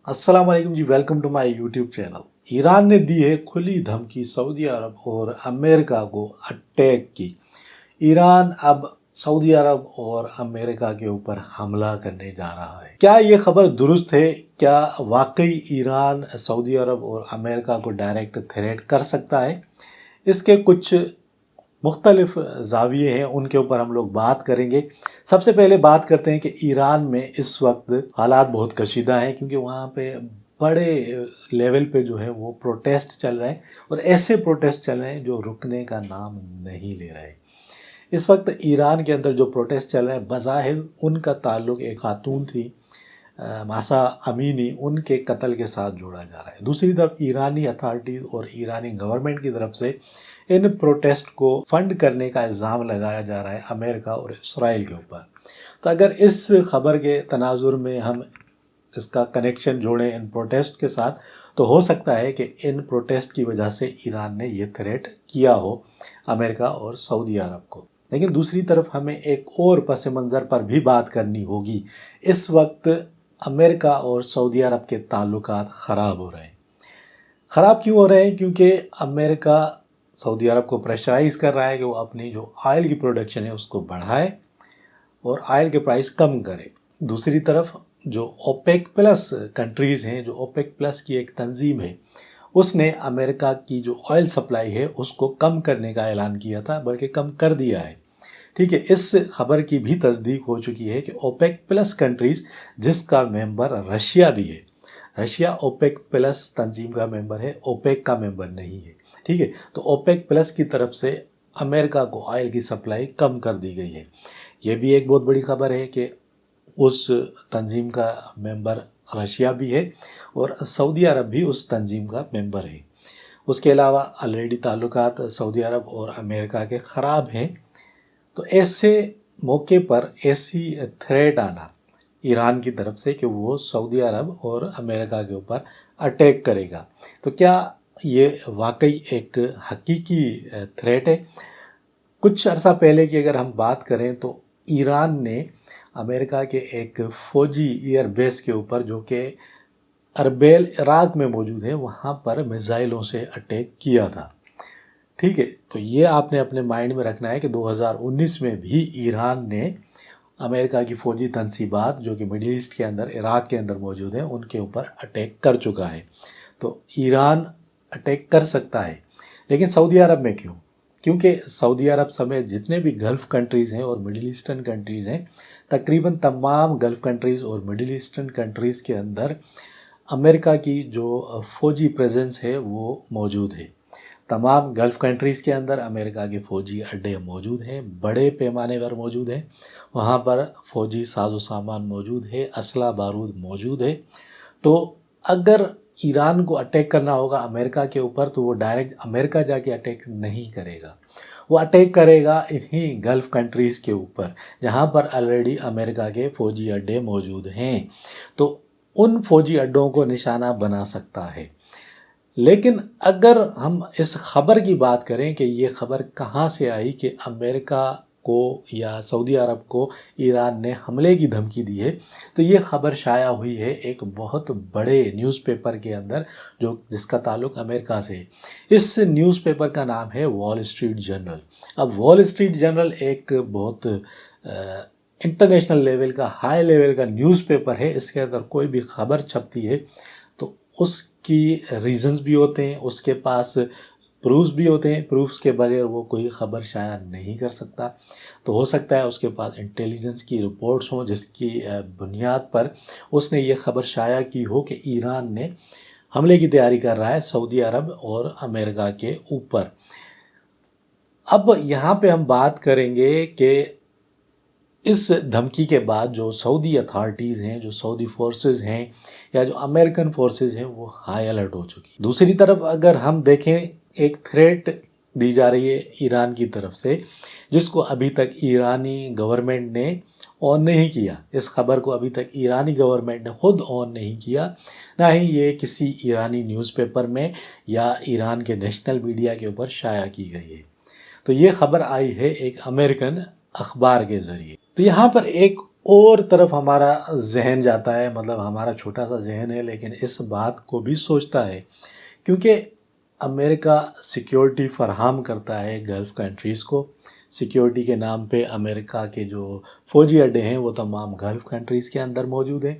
अस्सलाम वालेकुम जी, welcome to my YouTube channel. Iran ने दी है खुली धमकी सऊदी अरब और अमेरिका को अटैक की। ईरान अब सऊदी अरब और अमेरिका के ऊपर हमला करने जा रहा है। क्या ये खबर दुरुस्त है? क्या वाकई ईरान सऊदी अरब और अमेरिका को डायरेक्ट थ्रेट कर सकता है? इसके कुछ मुख्तलिफ ज़ाविये हैं, उनके ऊपर हम लोग बात करेंगे। सबसे पहले बात करते हैं कि ईरान में इस वक्त हालात बहुत कशीदा हैं, क्योंकि वहाँ पे बड़े लेवल पे जो है वो प्रोटेस्ट चल रहे हैं, और ऐसे प्रोटेस्ट चल रहे हैं जो रुकने का नाम नहीं ले रहे। इस वक्त ईरान के अंदर जो प्रोटेस्ट चल रहे हैं, बज़ाहिर उनका ताल्लुक़ एक खातून थी मासा अमीनी, उनके कत्ल के साथ जोड़ा जा रहा है। दूसरी तरफ ईरानी अथॉरिटीज़ और ईरानी गवर्नमेंट की तरफ से इन प्रोटेस्ट को फंड करने का इल्ज़ाम लगाया जा रहा है अमेरिका और इसराइल के ऊपर। तो अगर इस खबर के तनाजुर में हम इसका कनेक्शन जोड़ें इन प्रोटेस्ट के साथ, तो हो सकता है कि इन प्रोटेस्ट की वजह से ईरान ने ये थ्रेट किया हो अमेरिका और सऊदी अरब को। लेकिन दूसरी तरफ हमें एक और पस मंज़र पर भी बात करनी होगी। इस वक्त अमेरिका और सऊदी अरब के ताल्लुकात ख़राब हो रहे हैं। ख़राब क्यों हो रहे हैं? क्योंकि अमेरिका सऊदी अरब को प्रेशराइज़ कर रहा है कि वो अपनी जो ऑयल की प्रोडक्शन है उसको बढ़ाए और ऑयल के प्राइस कम करे। दूसरी तरफ जो ओपेक प्लस कंट्रीज़ हैं, जो ओपेक प्लस की एक तंजीम है, उसने अमेरिका की जो ऑयल सप्लाई है उसको कम करने का ऐलान किया था, बल्कि कम कर दिया है। ठीक है, इस खबर की भी तस्दीक हो चुकी है कि ओपेक प्लस कंट्रीज़, जिसका मेंबर रशिया भी है, रशिया ओपेक प्लस तंजीम का मेंबर है, ओपेक का मेंबर नहीं है। ठीक है, तो ओपेक प्लस की तरफ से अमेरिका को ऑयल की सप्लाई कम कर दी गई है। ये भी एक बहुत बड़ी खबर है कि उस तंजीम का मेंबर रशिया भी है और सऊदी अरब भी उस तंजीम का मेंबर है। उसके अलावा ऑलरेडी ताल्लुकात सऊदी अरब और अमेरिका के ख़राब हैं। तो ऐसे मौके पर ऐसी थ्रेट आना ईरान की तरफ से कि वो सऊदी अरब और अमेरिका के ऊपर अटैक करेगा, तो क्या ये वाकई एक हकीकी थ्रेट है? कुछ अर्सा पहले की अगर हम बात करें तो ईरान ने अमेरिका के एक फ़ौजी एयर बेस के ऊपर, जो कि अरबेल इराक़ में मौजूद है, वहाँ पर मिसाइलों से अटैक किया था। ठीक है, तो ये आपने अपने माइंड में रखना है कि 2019 में भी ईरान ने अमेरिका की फ़ौजी तनसीबात जो कि मिडिल ईस्ट के अंदर, इराक़ के अंदर मौजूद हैं, उनके ऊपर अटैक कर चुका है। तो ईरान अटैक कर सकता है, लेकिन सऊदी अरब में क्यों? क्योंकि सऊदी अरब समेत जितने भी गल्फ़ कंट्रीज़ हैं और मिडिल ईस्टर्न कंट्रीज़ हैं, तकरीबन तमाम गल्फ़ कंट्रीज़ और मिडिल ईस्टर्न कंट्रीज़ के अंदर अमेरिका की जो फ़ौजी प्रेजेंस है वो मौजूद है। तमाम गल्फ़ कंट्रीज़ के अंदर अमेरिका के फ़ौजी अड्डे मौजूद हैं, बड़े पैमाने पर मौजूद हैं। वहाँ पर फ़ौजी साजो सामान मौजूद है, असला बारूद मौजूद है। तो अगर ईरान को अटैक करना होगा अमेरिका के ऊपर, तो वो डायरेक्ट अमेरिका जाके अटैक नहीं करेगा, वो अटैक करेगा इन्हीं गल्फ़ कंट्रीज़ के ऊपर जहाँ पर ऑलरेडी अमेरिका के फ़ौजी अड्डे मौजूद हैं। तो उन फ़ौजी अड्डों को निशाना बना सकता है। लेकिन अगर हम इस खबर की बात करें कि ये खबर कहाँ से आई कि अमेरिका को या सऊदी अरब को ईरान ने हमले की धमकी दी है, तो ये खबर शाया हुई है एक बहुत बड़े न्यूज़पेपर के अंदर, जो जिसका ताल्लुक़ अमेरिका से है। इस न्यूज़पेपर का नाम है वॉल स्ट्रीट जर्नल। अब वॉल स्ट्रीट जर्नल एक बहुत इंटरनेशनल लेवल का, हाई लेवल का न्यूज़पेपर है। इसके अंदर कोई भी खबर छपती है तो उसकी रीज़न्स भी होते हैं, उसके पास प्रूफ्स भी होते हैं। प्रूफ्स के बगैर वो कोई ख़बर शाया नहीं कर सकता। तो हो सकता है उसके पास इंटेलिजेंस की रिपोर्ट्स हों जिसकी बुनियाद पर उसने ये ख़बर शाया की हो कि ईरान ने हमले की तैयारी कर रहा है सऊदी अरब और अमेरिका के ऊपर। अब यहाँ पे हम बात करेंगे कि इस धमकी के बाद जो सऊदी अथॉरिटीज़ हैं, जो सऊदी फोर्सेस हैं या जो अमेरिकन फोर्सेस हैं, वो हाई अलर्ट हो चुकी। दूसरी तरफ अगर हम देखें, एक थ्रेट दी जा रही है ईरान की तरफ से, जिसको अभी तक ईरानी गवर्नमेंट ने ऑन नहीं किया। इस खबर को अभी तक ईरानी गवर्नमेंट ने ख़ुद ऑन नहीं किया, ना ही ये किसी ईरानी न्यूज़पेपर में या ईरान के नेशनल मीडिया के ऊपर शाया की गई है। तो ये खबर आई है एक अमेरिकन अखबार के ज़रिए। तो यहाँ पर एक اور طرف ہمارا ذہن جاتا ہے، مطلب ہمارا چھوٹا سا ذہن ہے لیکن اس بات کو بھی سوچتا ہے، کیونکہ امریکہ سیکیورٹی فراہم کرتا ہے گلف کنٹریز کو۔ سیکیورٹی کے نام پہ امریکہ کے جو فوجی اڈے ہیں وہ تمام گلف کنٹریز کے اندر موجود ہیں۔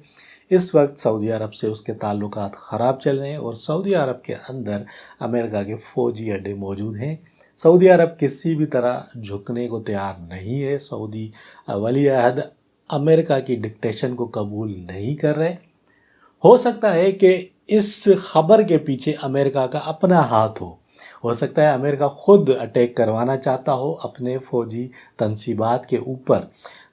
اس وقت سعودی عرب سے اس کے تعلقات خراب چل رہے ہیں اور سعودی عرب کے اندر امریکہ کے فوجی اڈے موجود ہیں۔ سعودی عرب کسی بھی طرح جھکنے کو تیار نہیں ہے، سعودی ولی عہد امریکہ کی ڈکٹیشن کو قبول نہیں کر رہے۔ ہو سکتا ہے کہ اس خبر کے پیچھے امریکہ کا اپنا ہاتھ ہو سکتا ہے امریکہ خود اٹیک کروانا چاہتا ہو اپنے فوجی تنصیبات کے اوپر،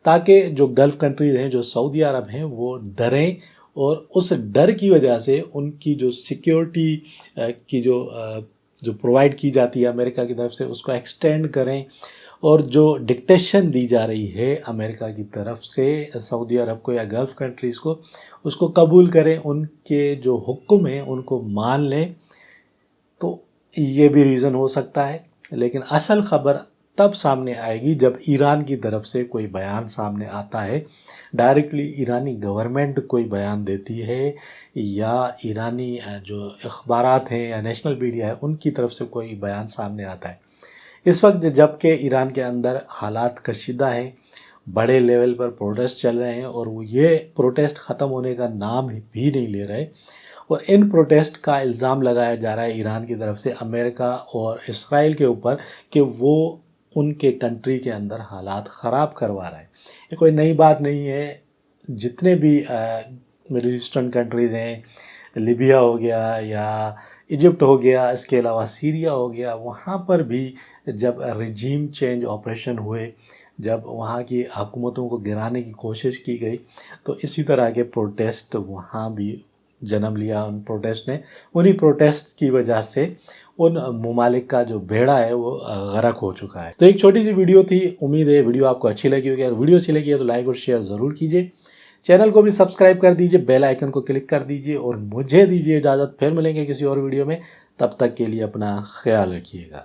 تاکہ جو گلف کنٹریز ہیں، جو سعودی عرب ہیں، وہ ڈریں اور اس ڈر کی وجہ سے ان کی جو سیکیورٹی کی جو پرووائڈ کی جاتی ہے امریکہ کی طرف سے اس کو ایکسٹینڈ کریں، اور جو ڈکٹیشن دی جا رہی ہے امریکہ کی طرف سے سعودی عرب کو یا گلف کنٹریز کو، اس کو قبول کریں، ان کے جو حکم ہیں ان کو مان لیں۔ تو یہ بھی ریزن ہو سکتا ہے، لیکن اصل خبر تب سامنے آئے گی جب ایران کی طرف سے کوئی بیان سامنے آتا ہے، ڈائریکٹلی ایرانی گورنمنٹ کوئی بیان دیتی ہے، یا ایرانی جو اخبارات ہیں یا نیشنل میڈیا ہے ان کی طرف سے کوئی بیان سامنے آتا ہے۔ اس وقت جب کہ ایران کے اندر حالات کشیدہ ہیں، بڑے لیول پر پروٹیسٹ چل رہے ہیں، اور وہ یہ پروٹیسٹ ختم ہونے کا نام بھی نہیں لے رہے، اور ان پروٹیسٹ کا الزام لگایا جا رہا ہے ایران کی طرف سے امریکہ اور اسرائیل کے اوپر کہ وہ ان کے کنٹری کے اندر حالات خراب کروا رہا ہے۔ یہ کوئی نئی بات نہیں ہے، جتنے بھی مڈل ایسٹرن کنٹریز ہیں، لیبیا ہو گیا یا ایجپٹ ہو گیا، اس کے علاوہ سیریا ہو گیا، وہاں پر بھی جب رجیم چینج آپریشن ہوئے، جب وہاں کی حکومتوں کو گرانے کی کوشش کی گئی، تو اسی طرح کے پروٹیسٹ وہاں بھی جنم لیا ان پروٹیسٹ نے۔ انہی پروٹیسٹ کی وجہ سے ان ممالک کا جو بیڑا ہے وہ غرق ہو چکا ہے۔ تو ایک چھوٹی سی ویڈیو تھی، امید ہے ویڈیو آپ کو اچھی لگی ہوگی۔ اگر ویڈیو اچھی لگی ہے تو لائک اور شیئر ضرور کیجیے، چینل کو بھی سبسکرائب کر دیجیے، بیل آئیکن کو کلک کر دیجیے، اور مجھے دیجیے اجازت، پھر ملیں گے کسی اور ویڈیو میں۔ تب تک کے لیے اپنا خیال رکھیے گا۔